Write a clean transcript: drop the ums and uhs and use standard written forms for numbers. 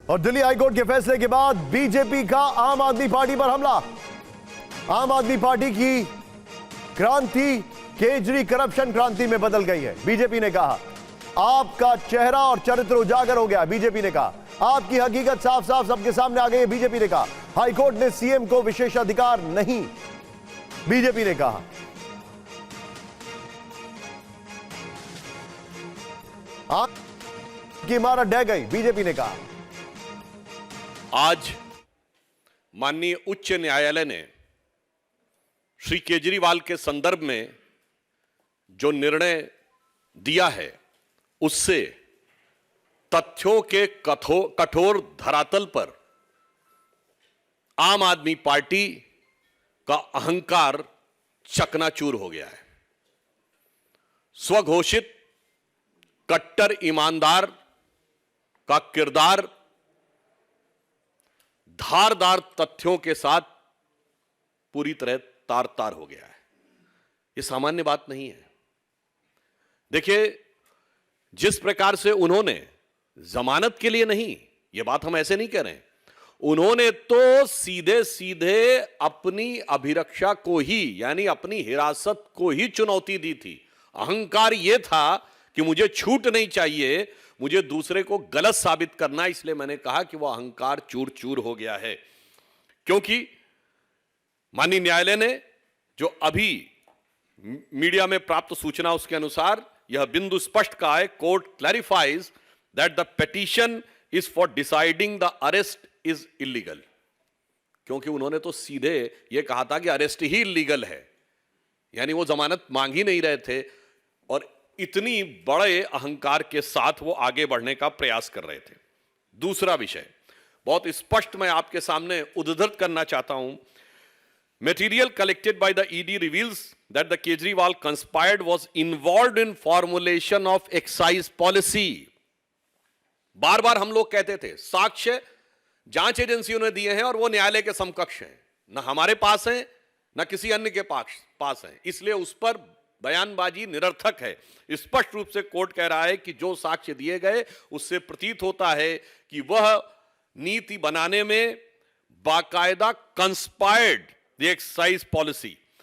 और दिल्ली हाईकोर्ट के फैसले के बाद बीजेपी का आम आदमी पार्टी पर हमला। आम आदमी पार्टी की क्रांति केजरी करप्शन क्रांति में बदल गई है। बीजेपी ने कहा आपका चेहरा और चरित्र उजागर हो गया। बीजेपी ने कहा आपकी हकीकत साफ साफ सबके सामने आ गई है। बीजेपी ने कहा हाईकोर्ट ने सीएम को विशेषाधिकार नहीं। बीजेपी ने कहा आपकी इमारत ढह गई। बीजेपी ने कहा आज माननीय उच्च न्यायालय ने श्री केजरीवाल के संदर्भ में जो निर्णय दिया है उससे तथ्यों के कठोर धरातल पर आम आदमी पार्टी का अहंकार चकनाचूर हो गया है। स्वघोषित कट्टर ईमानदार का किरदार धारदार तथ्यों के साथ पूरी तरह तार तार हो गया है। यह सामान्य बात नहीं है। देखिए, जिस प्रकार से उन्होंने जमानत के लिए नहीं, यह बात हम ऐसे नहीं कह रहे हैं, उन्होंने तो सीधे सीधे अपनी अभिरक्षा को ही यानी अपनी हिरासत को ही चुनौती दी थी। अहंकार यह था कि मुझे छूट नहीं चाहिए, मुझे दूसरे को गलत साबित करना, इसलिए मैंने कहा कि वह अहंकार चूर चूर हो गया है। क्योंकि माननीय न्यायालय ने जो अभी मीडिया में प्राप्त सूचना उसके अनुसार यह बिंदु स्पष्ट कहा है, court clarifies that the petition is for deciding the arrest is illegal. क्योंकि उन्होंने तो सीधे यह कहा था कि अरेस्ट ही इलीगल है, यानी वो जमानत मांग ही नहीं रहे थे और इतनी बड़े अहंकार के साथ वो आगे बढ़ने का प्रयास कर रहे थे। दूसरा विषय बहुत स्पष्ट मैं आपके सामने उद्धृत करना चाहता हूं। Material collected by the ED reveals that the Kejriwal conspired was involved in formulation of excise policy. बार बार हम लोग कहते थे साक्ष्य जांच एजेंसियों ने दिए हैं और वो न्यायालय के समकक्ष हैं, ना हमारे पास हैं ना किसी अन्य के पास हैं, इसलिए उस पर बयानबाजी निरर्थक है। स्पष्ट रूप से कोर्ट कह रहा है कि जो साक्ष्य दिए गए उससे प्रतीत होता है कि वह नीति बनाने में बाकायदा कंस्पायर्ड द एक्साइज पॉलिसी